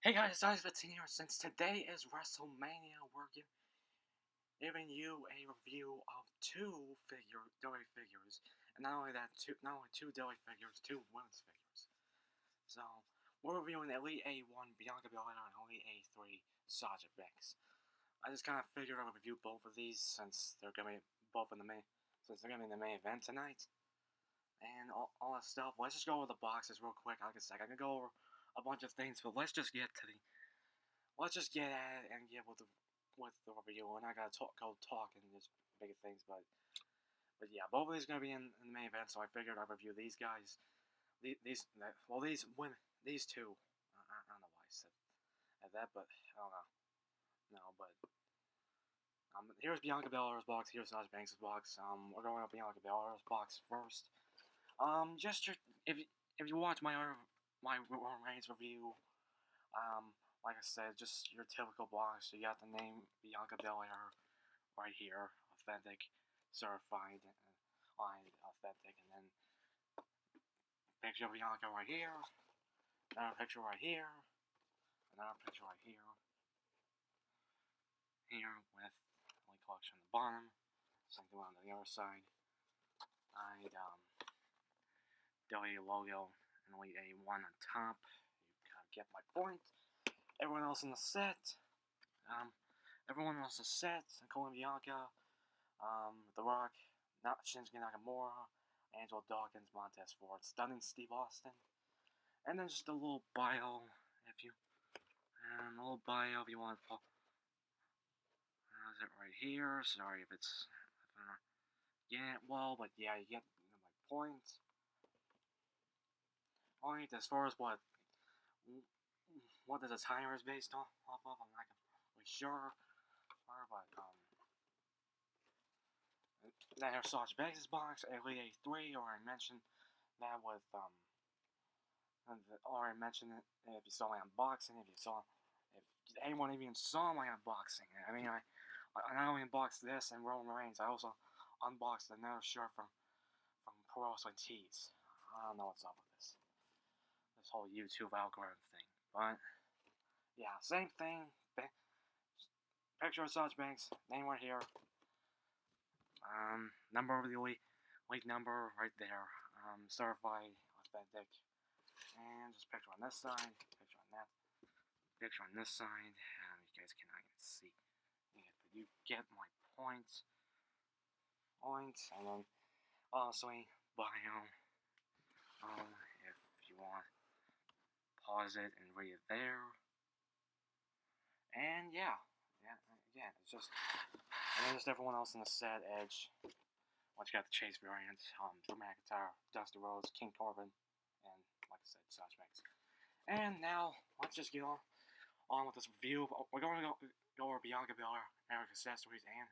Hey guys, it's Eilte here. Since today is WrestleMania, we're giving you a review of two WWE figures, and not only that, not only two WWE figures, two women's figures. So we're reviewing Elite A1 Bianca Belair and Elite A3 Sasha Banks. I just kind of figured I would review both of these since they're gonna be in the main event tonight, and all that stuff. Let's just go over the boxes real quick. Like I said, I can go over a bunch of things, but let's just get at it and get with the review. We're not gonna go talk and just big things, but yeah, both of these are gonna be in the main event, so I figured I'd review these guys. These women, these two. I don't know why I said that, but I don't know. No, but here's Bianca Belair's box. Here's Sasha Banks' box. We're going up Bianca Belair's box first. Just if you watch my Reigns review, like I said, just your typical box. You got the name Bianca Belair right here, authentic, certified, authentic, and then picture of Bianca right here, another picture right here, another picture right here, with Elite Collection on the bottom, same thing on the other side. W logo and Elite A1 on top. You kind of get my point. Everyone else in the set, including Bianca, The Rock, not Shinsuke Nakamura, Angelo Dawkins, Montez Ford, Stunning Steve Austin, and then just a little bio if you want to. Is it right here? Sorry if it's. But yeah, you get my point. Alright, as far as what the timer is based off of, I'm not really sure. But there's Sasha Banks' box, Elite A3, or I mentioned that with or I mentioned it if you saw my unboxing, if anyone even saw my unboxing. I mean, I not only unboxed this and Roman Reigns, I also unboxed another shirt from Pro Wrestling Tees. I don't know what's up with this whole YouTube algorithm thing, but yeah, same thing. Picture of Sasha Banks, name right here. Number of the elite number right there. Certified, authentic, and just picture on this side, picture on that, picture on this side. You guys cannot even see. You get my point. And then obviously bio. If you want, pause it and read it there. And yeah, it's just everyone else in the set. Edge. Once you got the Chase variant, Drew McIntyre, Dusty Rhodes, King Corbin, and like I said, Sasha Banks. And now let's just get on with this review. We're going to go over Bianca Belair, American accessories, and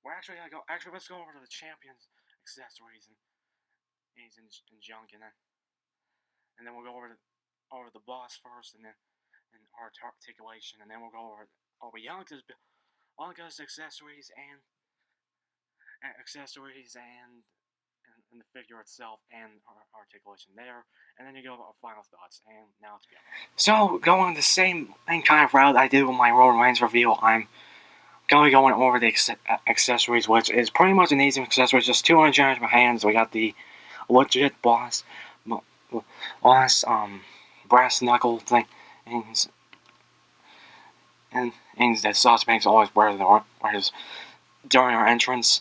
we're actually gonna go. Actually, let's go over to the champions accessories and junk, and then we'll go over the boss first, and then articulation, and then we'll go over Bianca's accessories and the figure itself and articulation there, and then you go over final thoughts. And now it's go. So going the same kind of route I did with my Roman Reigns review, I'm going to be going over the accessories, which is pretty much an easy accessory, just 200 generous hands. We got the legit boss brass knuckle thing, and that Sasha Banks always wears during her entrance.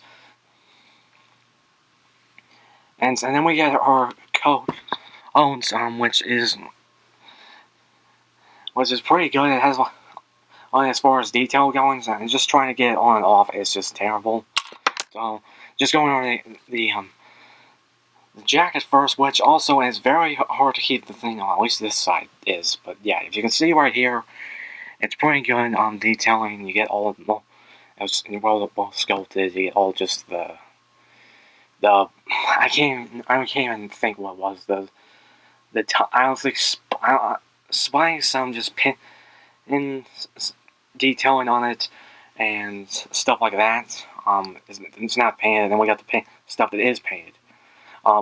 And then we get her coat owns, which is pretty good. It has as far as detail going, and just trying to get it on and off is just terrible. So just going over the jacket first, which also is very hard to keep the thing on. At least this side is, but yeah, if you can see right here, it's pretty good detailing. You get all as well sculpted. You get all just the I can't even think what was I don't think spying some just in detailing on it and stuff like that. It's not painted. Then we got the stuff that is painted.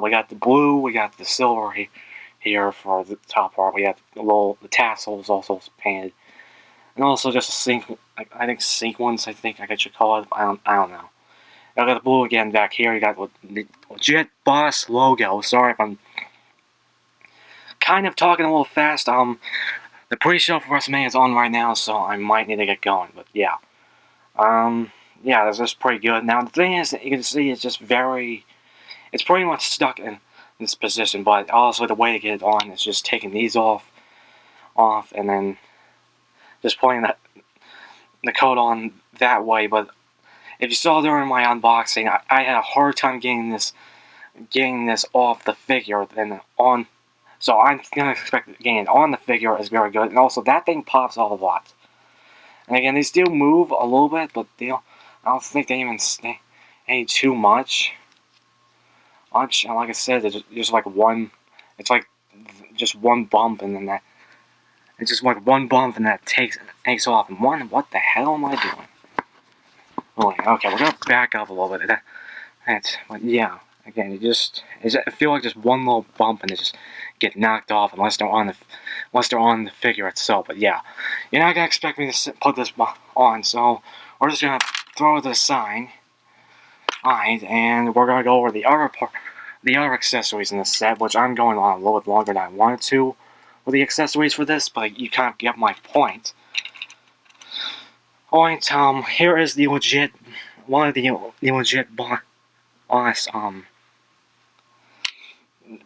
We got the blue, we got the silver here for the top part. We got the tassels also painted, and also just I think sequence. I think I should call it. I don't know. I got the blue again back here. You got the legit boss logo. Sorry if I'm kind of talking a little fast. The pre-show for WrestleMania is on right now, so I might need to get going. But yeah, yeah, this is pretty good. Now the thing is, that you can see it's just it's pretty much stuck in this position. But also the way to get it on is just taking these off, and then just putting the coat on that way. But if you saw during my unboxing, I had a hard time getting this off the figure than on. So I'm gonna expect getting it on the figure is very good, and also that thing pops off a lot. And again, they still move a little bit, but I don't think they even stay too much. And like I said, it's just like one. It's like just one bump, and then that. It's just like one bump, and that takes off. And what the hell am I doing? Oh, okay, we're gonna back up a little bit. But yeah. Again, I feel like just one little bump and they just get knocked off unless they're on the figure itself. But yeah, you're not gonna expect me to put this on, so we're just gonna throw the sign. Alright, and we're gonna go over the other accessories in the set, which I'm going on a little bit longer than I wanted to with the accessories for this, but you kind of get my point. Alright, here is the legit one of the legit boss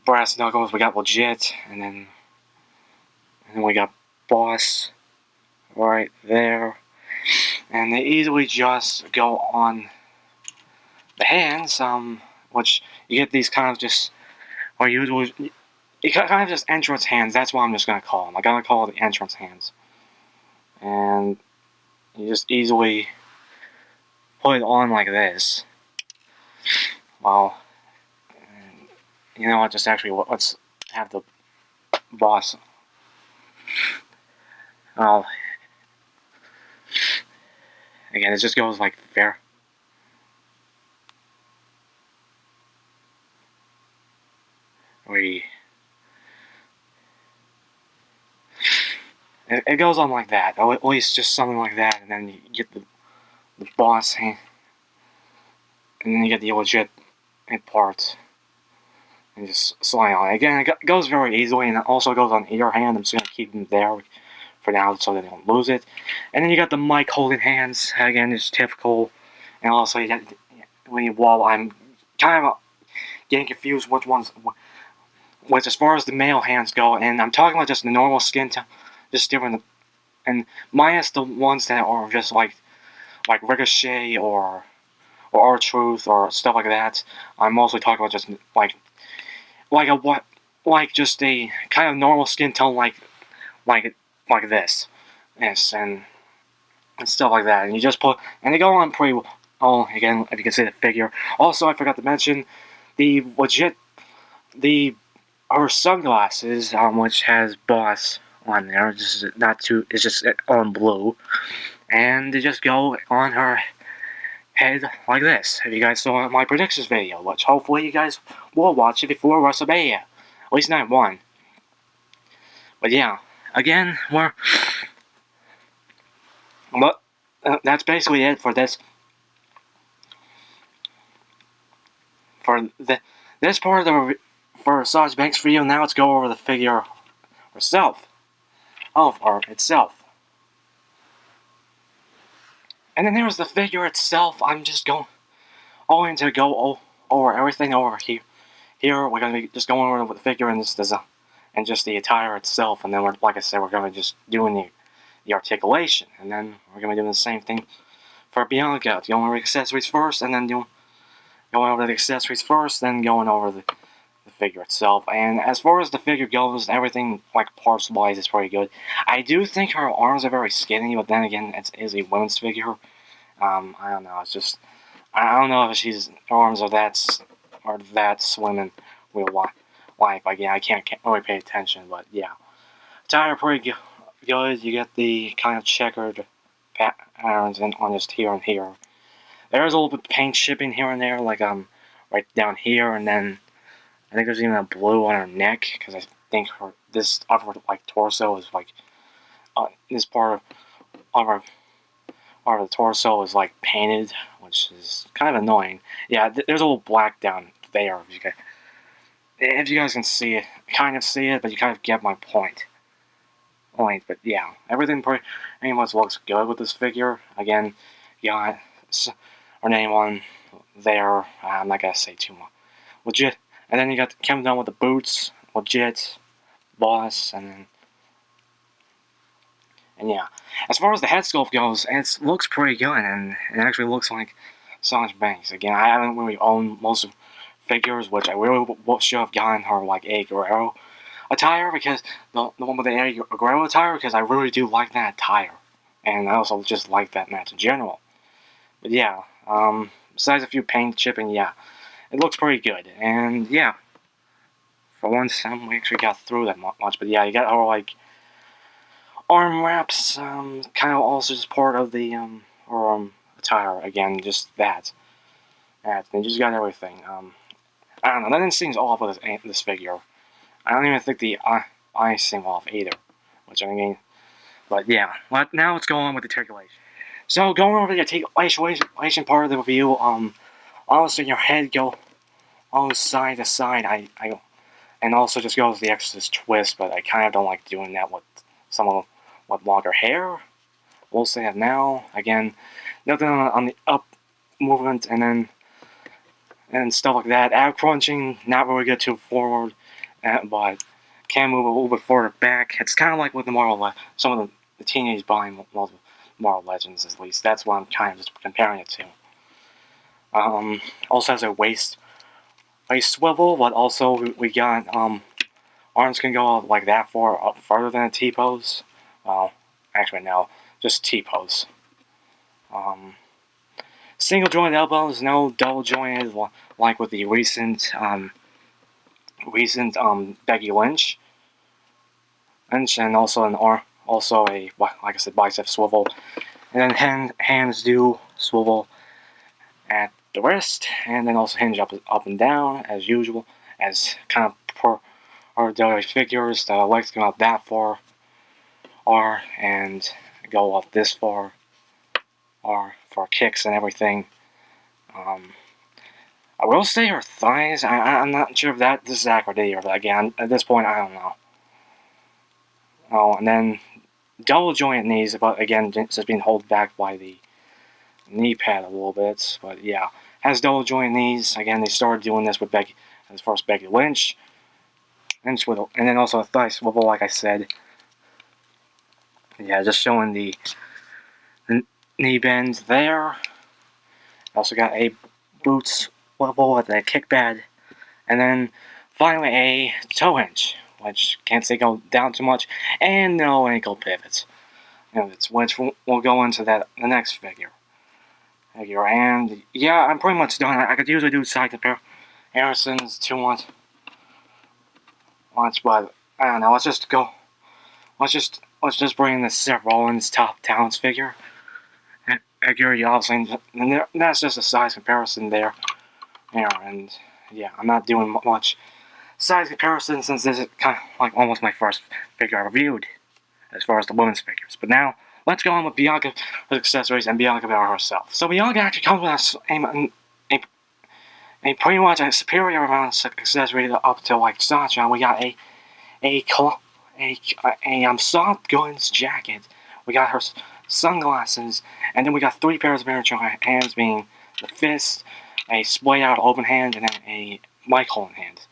brass knuckles. We got legit, and then we got boss right there, and they easily just go on the hands. Which you get these kind of just, or usually, kind of just entrance hands. That's what I'm just gonna call them. I'm gonna call it the entrance hands, and you just easily put it on like this. Well, you know what? Just actually, let's have the boss. Oh, again, it just goes like there. It goes on like that, or at least just something like that, and then you get the boss hand, and then you get the legit part, and just slide on. Again, it goes very easily, and it also goes on either hand. I'm just gonna keep them there for now so they don't lose it. And then you got the mic holding hands. Again, it's typical, and also you got while I'm kind of getting confused which as far as the male hands go, and I'm talking about just the normal skin tone, just different, and minus the ones that are just like Ricochet or R-Truth or stuff like that. I'm mostly talking about just just a kind of normal skin tone like this, yes, and stuff like that. And you just put, and they go on pretty well. Oh, again, if you can see the figure. Also, I forgot to mention the her sunglasses, which has boss on there. It's just on blue, and they just go on her head like this. If you guys saw my predictions video, which hopefully you guys will watch it before WrestleMania, at least night one. But yeah, again, that's basically it for this. This part of for Sasha Banks for you. Now let's go over the figure herself. Itself. And then there's the figure itself. I'm just going to go over everything over here. Here we're going to be just going over the figure and this design, and just the attire itself. And then like I said, we're going to just doing the articulation, and then we're going to be doing the same thing for Bianca. Going over the accessories first, and then going over the accessories first, then going over the figure itself. And as far as the figure goes, everything like parts wise is pretty good. I do think her arms are very skinny, but then again, it is a women's figure. I don't know. It's just I don't know if her arms are that slim in real life. Again, I can't really pay attention, but yeah, attire pretty good. You get the kind of checkered patterns on just here and here. There's a little bit of paint shipping here and there, like right down here, and then I think there's even a blue on her neck, because I think this upper like torso is like this part of the torso is like painted, which is kind of annoying. Yeah, there's a little black down there. If you guys can see it, kind of see it, but you kind of get my point. But yeah, everything pretty much looks good with this figure. Again, you got her name on there. I'm not gonna say too much. Legit. And then you got Kevin Dunn with the boots. Legit. Boss. And yeah. As far as the head sculpt goes, it looks pretty good. And it actually looks like Sasha Banks. Again, I haven't really owned most of figures, which I really should have gotten her like a Guerrero attire, because the one with the A Guerrero attire, because I really do like that attire. And I also just like that match in general. But yeah, besides a few paint chipping, yeah, it looks pretty good. And yeah, for once, we actually got through that much. But yeah, you got our like arm wraps, kind of also just part of the attire. Again, just that. They just got everything. I don't know. That didn't seem off with this figure. I don't even think the eyes seem off either. Which I mean, but yeah. Now let's go on with the articulation. So going over the articulation part of the review, obviously your head go on side to side. And also just goes the Exorcist twist, but I kind of don't like doing that with someone with longer hair. We'll say that now. Again, nothing on the up movement, and stuff like that. Ab crunching, not really good to forward, but can move a little bit further back. It's kind of like with the some of the teenage buying Marvel Legends, at least. That's what I'm kind of just comparing it to. Also has a waist swivel, but also we got arms can go like that far up further than a T-pose. Well, actually no, just T-pose. Single jointed elbows, no double jointed like with the recent Becky Lynch, and also a like I said, bicep swivel, and then hands do swivel at the wrist, and then also hinge up and down as usual, as kind of per our WWE figures. The legs come out that far, and go up this far, for kicks and everything. I will say her thighs. I'm not sure if this is accurate either, but again, at this point, I don't know. Oh, and then double joint knees, but again, just being held back by the knee pad a little bit. But yeah, has double joint knees. Again, they started doing this with Becky, as far as Becky Lynch, and then also a thigh swivel, like I said. Yeah, just showing the knee bend there. Also got a boot swivel with a kick pad, and then finally a toe hinge, which can't say go down too much, and no ankle pivots. Which we'll go into the next figure. And yeah, I'm pretty much done. I could usually do side comparisons too much, but I don't know. Let's just go. Let's just bring in the Seth Rollins top talents figure. Figure, obviously, and that's just a size comparison there. And yeah, I'm not doing much size comparison since this is kind of like almost my first figure I reviewed as far as the women's figures. But now, let's go on with Bianca, her accessories, and Bianca Belair herself. So Bianca actually comes with a pretty much a superior amount of accessories up to like Sasha. We got a soft goods jacket. We got her sunglasses, and then we got 3 pairs of miniature hands, being the fist, a splayed out open hand, and then a mic holding hand.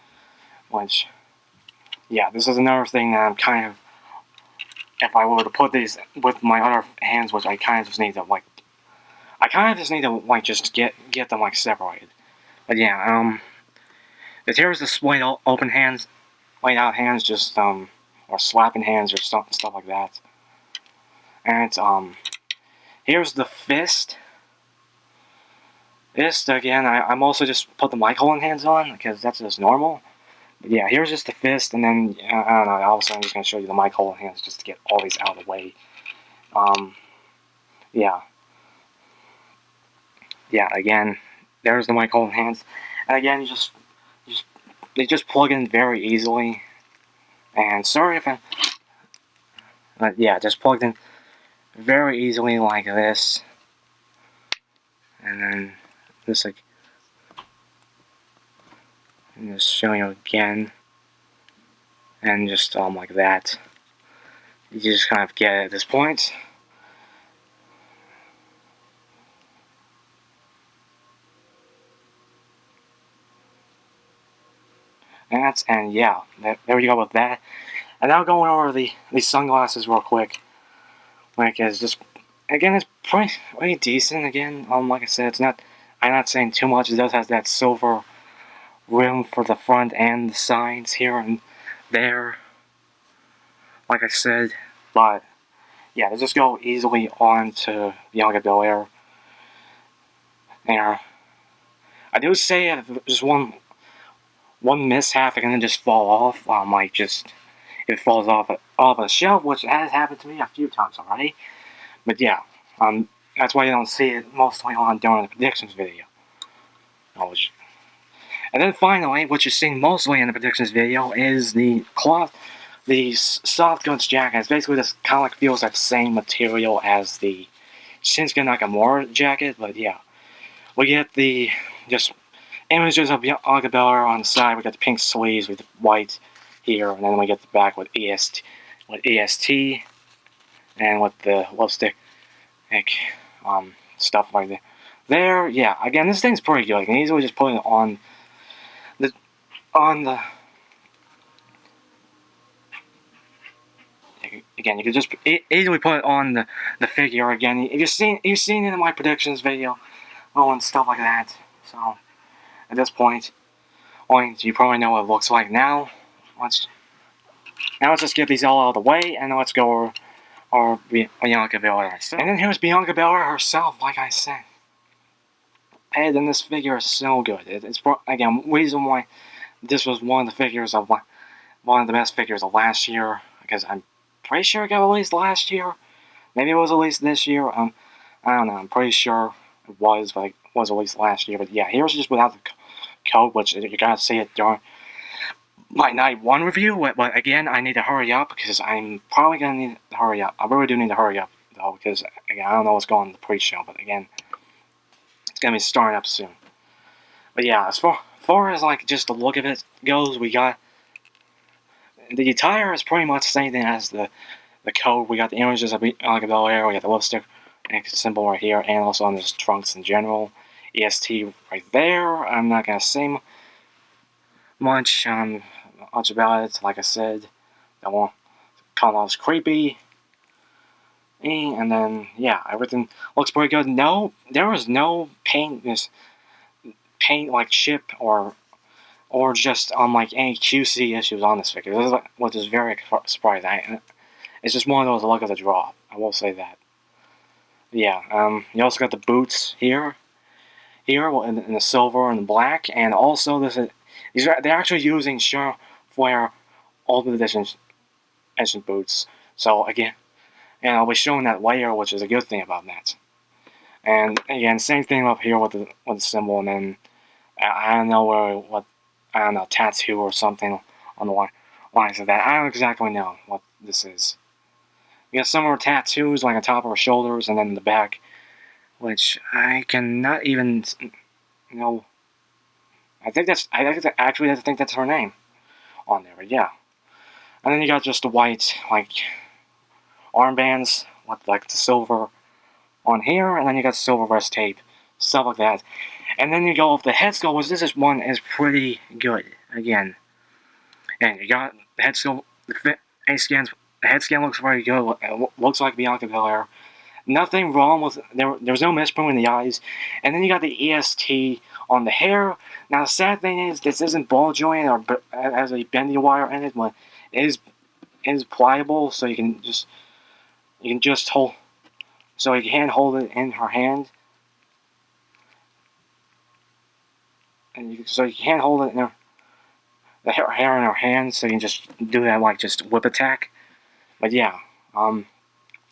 Which, yeah, this is another thing that I'm kind of, if I were to put these with my other hands, which I kind of just need to just get them like separated. But yeah, here's the splayed open hands, laid out hands, just or slapping hands or stuff like that. And here's the fist. Again, I'm also just put the mic holding hands on because that's just normal. But yeah, here's just the fist, and then I don't know. Also, I'm just gonna show you the mic holding hands just to get all these out of the way. Yeah. Again, there's the mic holding hands, and again, they just plug in very easily. And sorry if but yeah, just plugged in very easily like this. And then just like, and just showing you again. And just like that. You just kind of get it at this point. And yeah, there we go with that. And now going over these sunglasses real quick. Like, it's just, again, it's pretty decent. Again, like I said, it's not, I'm not saying too much. It does have that silver rim for the front and the sides here and there. Like I said, but yeah, they just go easily on to Bianca Belair. And I do say if there's one mishap, it can just fall off. Like just it falls off a shelf, which has happened to me a few times already. But yeah, that's why you don't see it mostly on during the predictions video. And then finally, what you're seeing mostly in the predictions video is the cloth, the soft goods jacket. It's basically this kind of like feels like the same material as the Shinsuke Nakamura jacket, but yeah, we get the just images of Bianca Belair on the side. We got the pink sleeves with the white here, and then we get the back with EST, and with the lipstick, like, stuff like that. There, yeah. Again, this thing's pretty good. You can easily just put it on the Again, you can just easily put it on the figure. Again, you've seen it in my predictions video, and stuff like that. So at this point, you probably know what it looks like now. Let's just get these all out of the way, and let's go over Bianca Belair. And then here's Bianca Belair herself, like I said. And then this figure is so good. It's again reason why this was one of the best figures of last year, because I'm pretty sure it got released last year. Maybe it was released this year. I don't know. I'm pretty sure it was, but it was released last year. But yeah, here's just without the code, which you're gonna see it during my night one review. But again, I need to hurry up because I'm probably gonna need to hurry up. I really do need to hurry up though, because again, I don't know what's going on in the pre-show. But again, it's gonna be starting up soon. But yeah, as far as like just the look of it goes, we got the attire is pretty much the same thing as the code. We got the images of Belair, we got the lipstick symbol right here, and also on his trunks in general. EST right there. I'm not gonna say much about it. Like I said, that one kind of was creepy. And then yeah, everything looks pretty good. No, there was no paint like chip or just like any QC issues on this figure. This is what is very surprising. It's just one of those luck of the draw. I will say that. Yeah. You also got the boots here in the silver and the black, and also they're actually using Surefire Ultimate Edition boots. So again, I'll be showing that layer, which is a good thing about that. And again, same thing up here with the symbol, and then I don't know tattoo or something on the lines of that. I don't exactly know what this is. You got some more tattoos like on top of her shoulders and then in the back, which I cannot even know. I think that's her name on there. But yeah, and then you got just the white like armbands with like the silver on here, and then you got silver wrist tape, stuff like that. And then you go with the head sculpt, which this one is pretty good again. And you got the head sculpt, the head scan looks very good. It looks like Bianca Belair. Nothing wrong with there's no misprint in the eyes. And then you got the EST on the hair. Now the sad thing is this isn't ball joint or has a bendy wire in it, but it is pliable, so you can just hold. So you can hold it in her hand. So you can't hold it in the hair in her hand, so you can just do that like just whip attack. But yeah,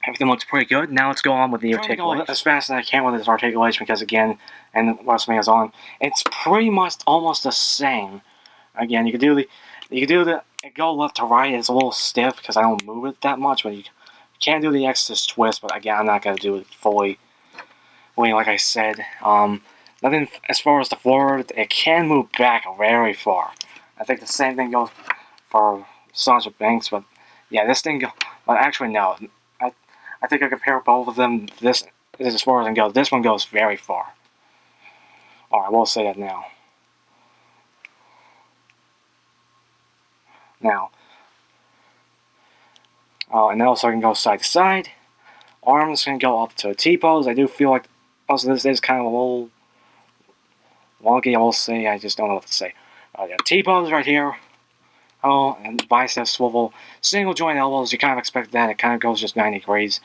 everything looks pretty good. Now let's go on with the articulation. As fast as I can with this articulation because again, and WrestleMania is on, it's pretty much almost the same Again, you can do the go left to right. It's a little stiff because I don't move it that much, but you can do the X's twist. But again, I'm not gonna do it fully. Like I said, nothing as far as the forward. It can move back very far. I think the same thing goes for Sasha Banks, but yeah, this thing go. But actually, no. I think I compare both of them. This is as far as I can go. This one goes very far. Alright, we'll say that now. And also I can go side to side. Arms can go up to a T-pose. I do feel like most of this is kind of a little wonky, I will say. I just don't know what to say. Yeah, T-pose right here. Oh, and bicep swivel. Single joint elbows, you kind of expect that. It kind of goes just 90 degrees.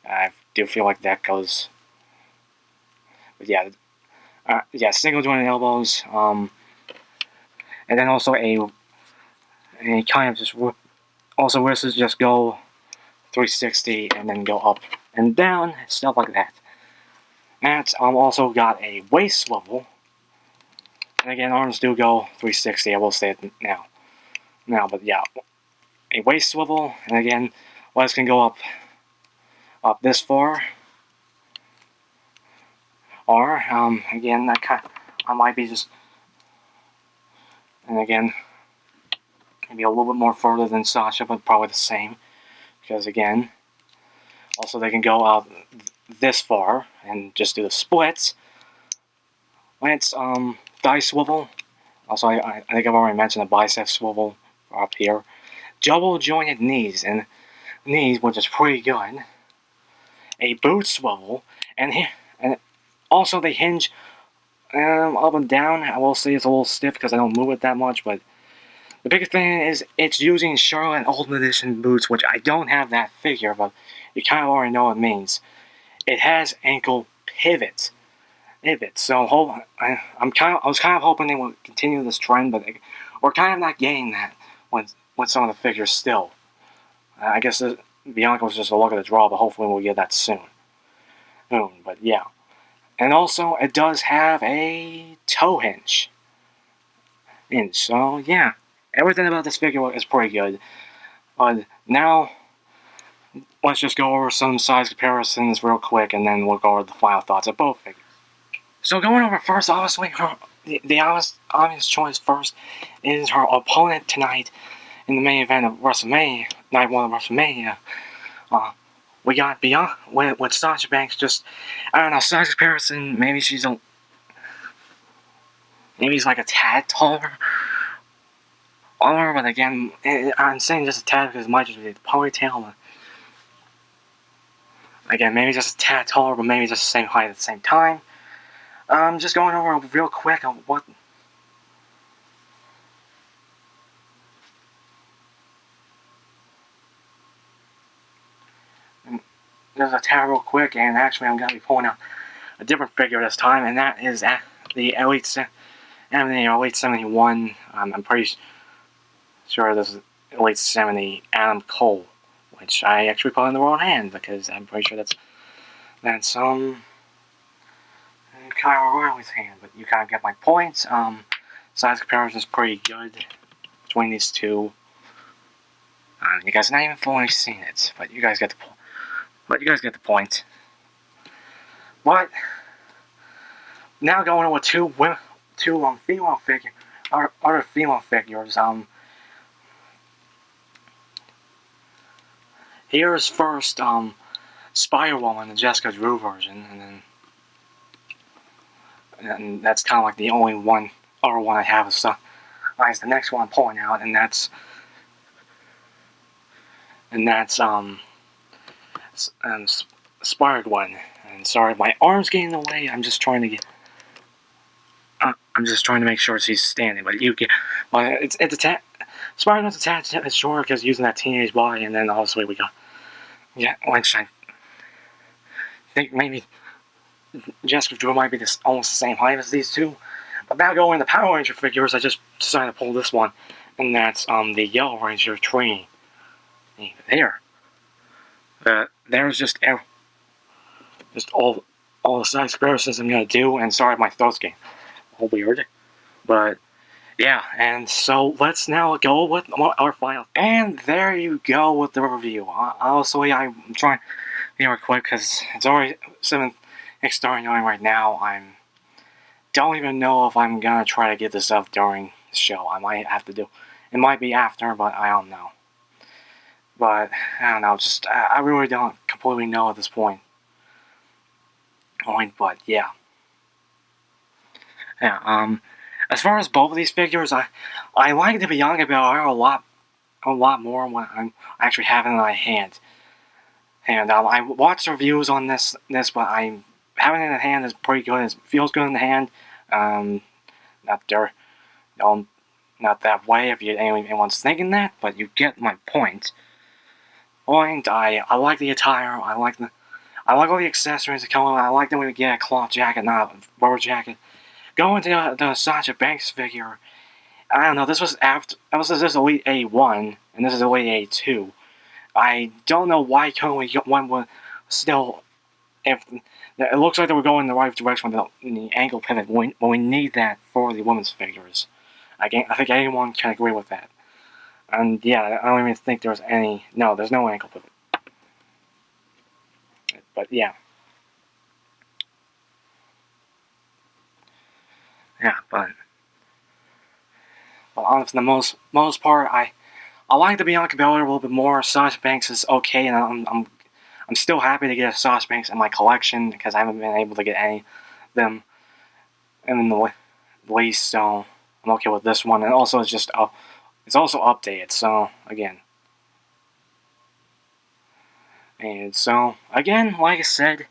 I do feel like that goes... But yeah, single joint elbows. And then also a kind of just... Also, this is just go 360 and then go up and down, stuff like that. Matt's also got a waist swivel. And again, arms do go 360, I will say it now. But yeah, a waist swivel, and again, legs can go up this far. Or, again, I might be just, and again, maybe a little bit more further than Sasha, but probably the same. Because again, also they can go out this far and just do the splits. Lance, thigh swivel. Also, I think I've already mentioned the bicep swivel up here. Double jointed knees, which is pretty good. A boot swivel, and also they hinge up and down. I will say it's a little stiff because I don't move it that much, but the biggest thing is it's using Charlotte Ultimate Edition boots, which I don't have that figure, but you kind of already know what it means. It has ankle pivots. So I was kind of hoping they would continue this trend, but we're kind of not getting that with some of the figures still. I guess Bianca was just a look at the draw, but hopefully we'll get that soon. But yeah. And also, it does have a toe hinge. So yeah, everything about this figure is pretty good. But now, let's just go over some size comparisons real quick, and then we'll go over the final thoughts of both figures. So going over first, obviously, the obvious choice first is her opponent tonight in the main event of WrestleMania, Night 1 of WrestleMania. We got Bianca with Sasha Banks. Just, I don't know, size comparison, maybe she's like a tad taller. But again, I'm saying just a tad because it might just be the ponytail. Again, maybe just a tad taller, but maybe just the same height at the same time. Just going over real quick on what... There's a tab real quick, and actually I'm going to be pulling out a different figure this time, and that is the Elite 71. I'm pretty sure this is Elite 70 Adam Cole, which I actually put in the wrong hand, because I'm pretty sure that's Kyle O'Reilly's hand, but you kind of get my points. Size comparison is pretty good between these two. You guys not even fully seen it, but you guys get the point. But now going on with two female figures, other female figures. Here's first Spider-Woman, the Jessica Drew version, and that's kind of like the only other one I have. So that's the next one I'm pulling out, and that's Spired one. And sorry, my arm's getting in the way. I'm just trying to make sure she's standing. But it's Spired one's attached. It's short because using that teenage body, and then obviously we got which I think maybe Jessica Drew might be almost the same height as these two. But now going to Power Ranger figures, I just decided to pull this one, and that's the Yellow Ranger train. There. There's just all the size comparisons I'm gonna do, and sorry if my throat's getting all weird, but Yeah, and so let's now go with our final. And there you go with the review. Honestly, I'm trying to be more quick because it's already 7 starting right now. Don't even know if I'm gonna try to get this up during the show. I might have to do. It might be after, but I don't know. But I don't know. Just I really don't completely know at this point. But yeah. Yeah. As far as both of these figures, I like the Bianca Belair a lot more when I'm actually having it in my hand. And I watched reviews on this, but I'm having it in the hand is pretty good. It feels good in the hand. Not there, not that way if anyone's thinking that, but you get my point. And I like the attire. I like all the accessories that come with it. I like that we get a cloth jacket, not a rubber jacket. Going to the Sasha Banks figure, I don't know. This was this is Elite A1, and this is Elite A2. I don't know why currently one would still. If it looks like they were going in the right direction with the ankle pivot, when we need that for the women's figures. I think anyone can agree with that. And yeah, I don't even think there's any. No, there's no ankle pivot. But yeah. Yeah, but honestly, for the most part, I like the Bianca Belair a little bit more. Sasha Banks is okay, and I'm still happy to get a Sasha Banks in my collection because I haven't been able to get any of them in the least, so I'm okay with this one. And also, it's also updated. So again, and so again, like I said,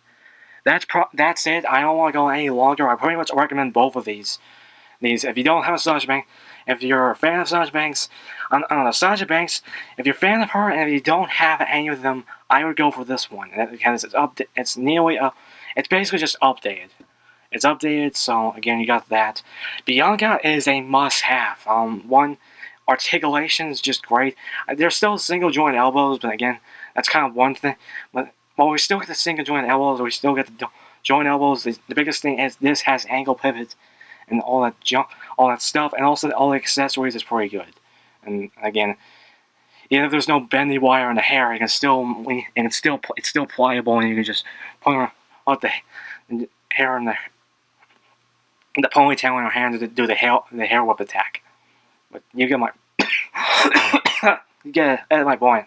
that's it. I don't want to go any longer. I pretty much recommend both of these. If you don't have a Sasha Banks, if you're a fan of Sasha Banks, on Sasha Banks, if you're a fan of her and if you don't have any of them, I would go for this one because it's nearly it's basically just updated. It's updated, so again, you got that. Bianca is a must-have. One, articulation is just great. There's still single joint elbows, but again, that's kind of one thing. But we still get the single joint elbows. We still get the joint elbows. The biggest thing is this has ankle pivots and all that stuff, and also all the accessories is pretty good. And again, even if there's no bendy wire in the hair, it's still pliable, and you can just put out the hair in the ponytail in her hand to do the hair whip attack. But you get my you get my point.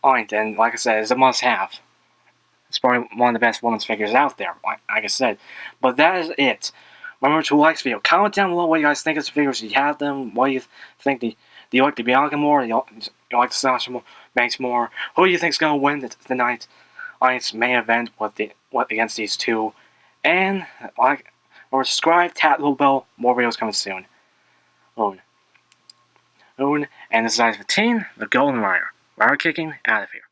Alright, and like I said, it's a must-have. It's probably one of the best women's figures out there, like I said. But that is it. Remember to like this video. Comment down below what you guys think of the figures. Do you have them? What do you think? Do you like the Bianca more? Do you like the Sasha Banks more? Who do you think is going to win tonight? Tonight's main event against these two? And subscribe, tap the little bell. More videos coming soon. And this is Eilte, the Golden Rider. Rider kicking out of here.